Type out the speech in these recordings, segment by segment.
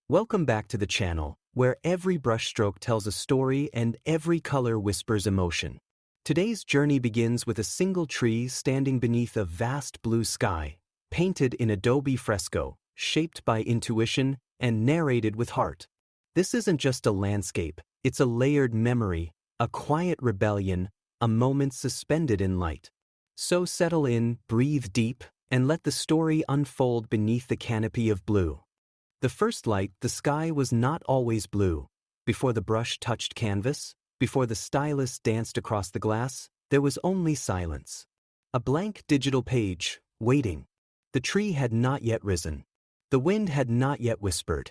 Welcome back to the channel, where every brushstroke tells a story and every color whispers emotion. Today's journey begins with a single tree standing beneath a vast blue sky, painted in Adobe Fresco, shaped by intuition and narrated with heart. This isn't just a landscape, it's a layered memory, a quiet rebellion, a moment suspended in light. So settle in, breathe deep, and let the story unfold beneath the canopy of blue. The first light, the sky was not always blue. Before the brush touched canvas, before the stylus danced across the glass, there was only silence. A blank digital page, waiting. The tree had not yet risen. The wind had not yet whispered.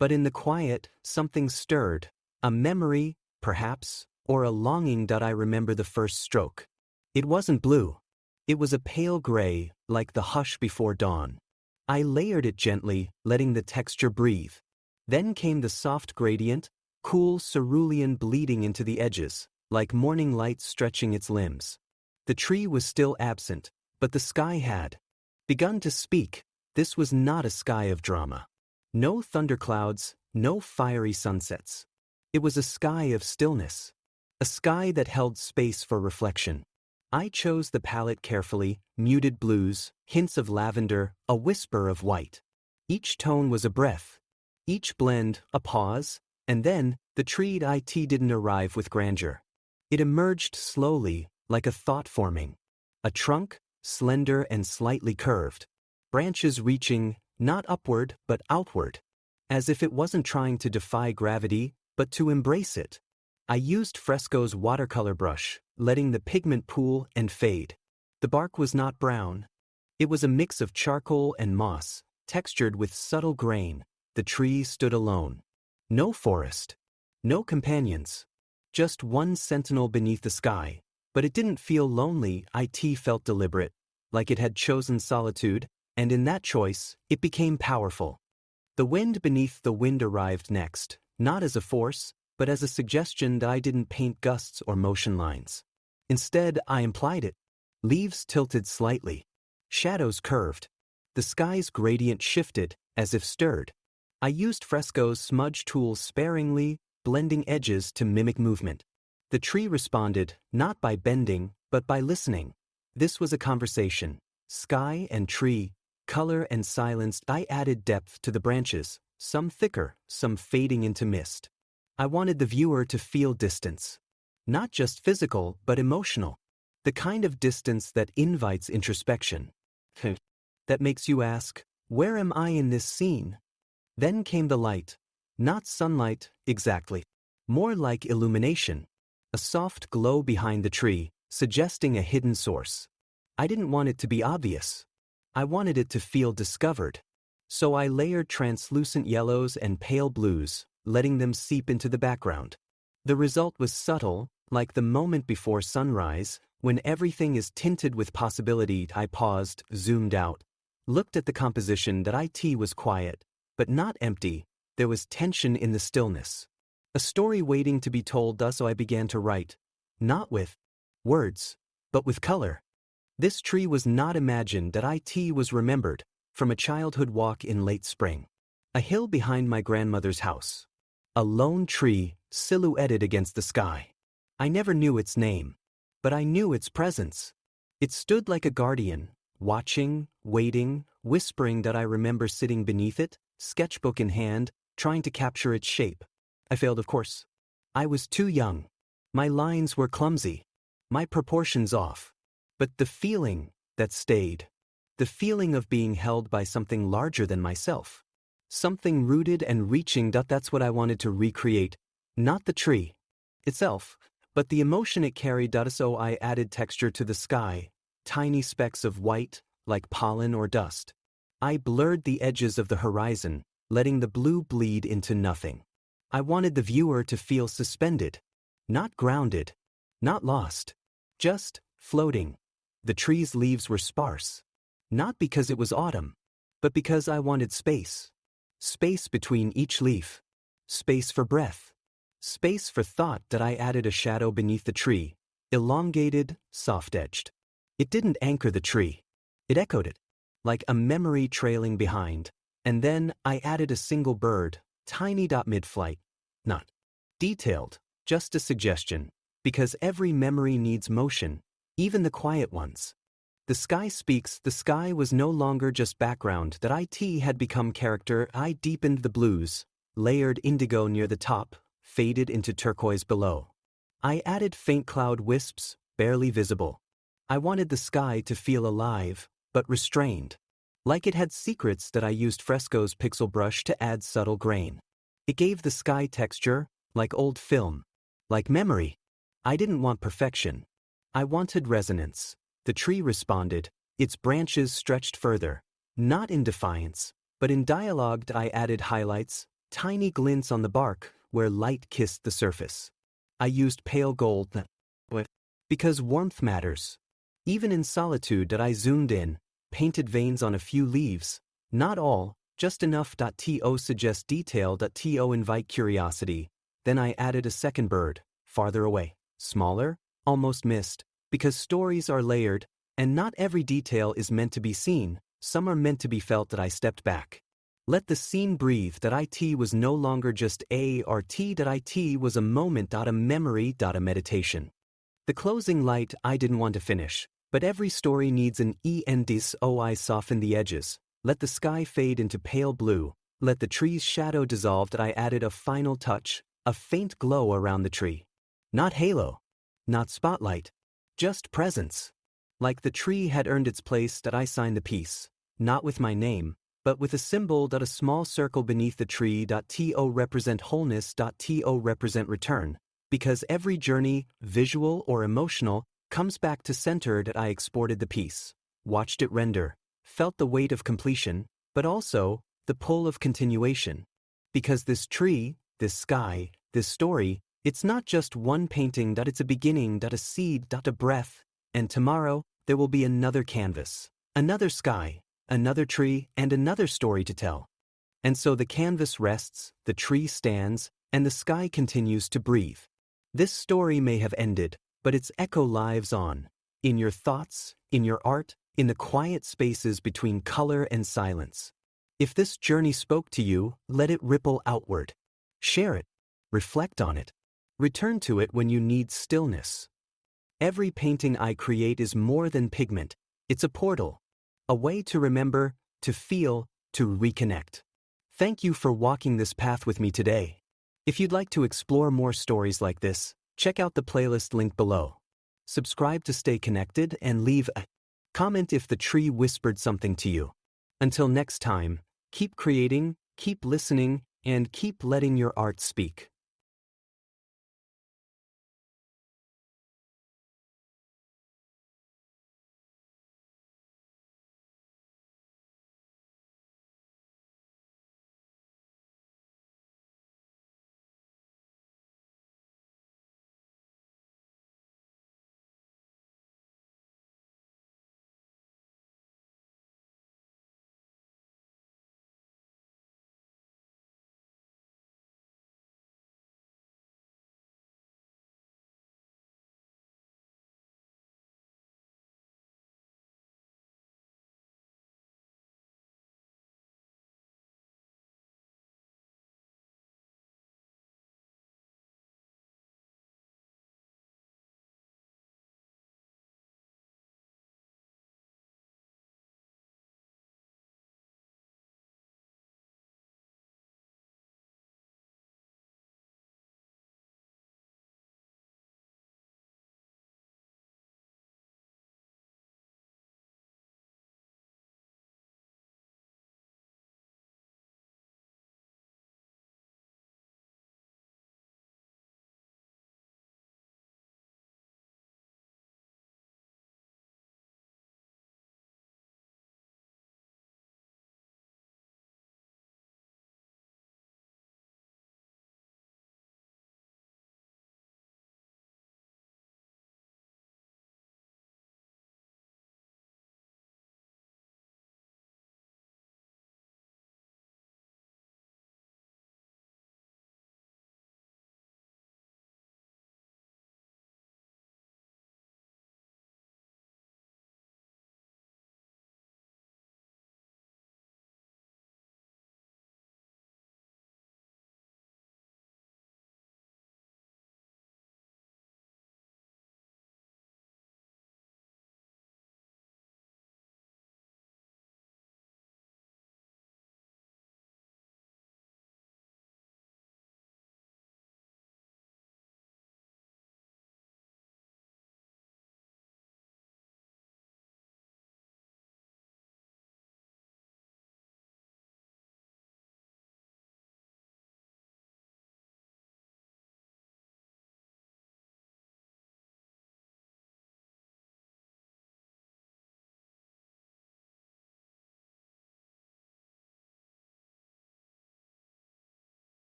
But in the quiet, something stirred. A memory, perhaps, or a longing that I remember the first stroke. It wasn't blue. It was a pale gray, like the hush before dawn. I layered it gently, letting the texture breathe. Then came the soft gradient, cool cerulean bleeding into the edges, like morning light stretching its limbs. The tree was still absent, but the sky had begun to speak. This was not a sky of drama. No thunderclouds, no fiery sunsets. It was a sky of stillness. A sky that held space for reflection. I chose the palette carefully, muted blues, hints of lavender, a whisper of white. Each tone was a breath. Each blend, a pause, and then, the treed it didn't arrive with grandeur. It emerged slowly, like a thought forming. A trunk, slender and slightly curved. Branches reaching, not upward, but outward. As if it wasn't trying to defy gravity, but to embrace it. I used Fresco's watercolor brush, letting the pigment pool and fade. The bark was not brown. It was a mix of charcoal and moss, textured with subtle grain. The tree stood alone. No forest. No companions. Just one sentinel beneath the sky. But it didn't feel lonely. It felt deliberate, like it had chosen solitude, and in that choice, it became powerful. The wind beneath the wind arrived next, not as a force, but as a suggestion that I didn't paint gusts or motion lines. Instead, I implied it. Leaves tilted slightly. Shadows curved. The sky's gradient shifted, as if stirred. I used Fresco's smudge tool sparingly, blending edges to mimic movement. The tree responded, not by bending, but by listening. This was a conversation. Sky and tree, color and silence. I added depth to the branches, some thicker, some fading into mist. I wanted the viewer to feel distance. Not just physical, but emotional. The kind of distance that invites introspection. That makes you ask, where am I in this scene? Then came the light. Not sunlight, exactly. More like illumination. A soft glow behind the tree, suggesting a hidden source. I didn't want it to be obvious. I wanted it to feel discovered. So I layered translucent yellows and pale blues, letting them seep into the background. The result was subtle, like the moment before sunrise, when everything is tinted with possibility. I paused, zoomed out, looked at the composition. That it was quiet, but not empty. There was tension in the stillness. A story waiting to be told. So I began to write, not with words, but with color. This tree was not imagined. That it was remembered, from a childhood walk in late spring. A hill behind my grandmother's house. A lone tree, silhouetted against the sky. I never knew its name, but I knew its presence. It stood like a guardian, watching, waiting, whispering. That I remember sitting beneath it, sketchbook in hand, trying to capture its shape. I failed, of course. I was too young. My lines were clumsy. My proportions off. But the feeling that stayed. The feeling of being held by something larger than myself. Something rooted and reaching. That's what I wanted to recreate. Not the tree itself, but the emotion it carried. So I added texture to the sky, tiny specks of white, like pollen or dust. I blurred the edges of the horizon, letting the blue bleed into nothing. I wanted the viewer to feel suspended, not grounded, not lost, just floating. The tree's leaves were sparse, not because it was autumn, but because I wanted space. Space between each leaf. Space for breath. Space for thought. That I added a shadow beneath the tree, elongated, soft-edged. It didn't anchor the tree. It echoed it, like a memory trailing behind. And then I added a single bird, Tiny. Mid-flight. Not detailed, just a suggestion. Because every memory needs motion, even the quiet ones. The sky speaks. The sky was no longer just background. That it had become character. I deepened the blues, layered indigo near the top, faded into turquoise below. I added faint cloud wisps, barely visible. I wanted the sky to feel alive, but restrained. Like it had secrets. That I used Fresco's pixel brush to add subtle grain. It gave the sky texture, like old film, like memory. I didn't want perfection. I wanted resonance. The tree responded, its branches stretched further, not in defiance, but in dialogue. I added highlights, tiny glints on the bark, where light kissed the surface. I used pale gold, because warmth matters. Even in solitude. That I zoomed in, painted veins on a few leaves, not all, just enough. To suggest detail. To invite curiosity. Then I added a second bird, farther away, smaller, almost missed. Because stories are layered, and not every detail is meant to be seen, some are meant to be felt. That I stepped back. Let the scene breathe. That it was no longer just a art. That it was a moment. A memory. A meditation. The closing light. I didn't want to finish, but every story needs an end. So I softened the edges. Let the sky fade into pale blue. Let the tree's shadow dissolve. That I added a final touch, a faint glow around the tree. Not halo, not spotlight. Just presence. Like the tree had earned its place. That I signed the piece, not with my name, but with a symbol. A small circle beneath the tree. To represent wholeness. To represent return. Because every journey, visual or emotional, comes back to center. That I exported the piece, watched it render, felt the weight of completion, but also the pull of continuation. Because this tree, this sky, this story, it's not just one painting. It's a beginning. A seed. A breath. And tomorrow, there will be another canvas, another sky, another tree, and another story to tell. And so the canvas rests, the tree stands, and the sky continues to breathe. This story may have ended, but its echo lives on. In your thoughts, in your art, in the quiet spaces between color and silence. If this journey spoke to you, let it ripple outward. Share it. Reflect on it. Return to it when you need stillness. Every painting I create is more than pigment. It's a portal. A way to remember, to feel, to reconnect. Thank you for walking this path with me today. If you'd like to explore more stories like this, check out the playlist linked below. Subscribe to stay connected and leave a comment if the tree whispered something to you. Until next time, keep creating, keep listening, and keep letting your art speak.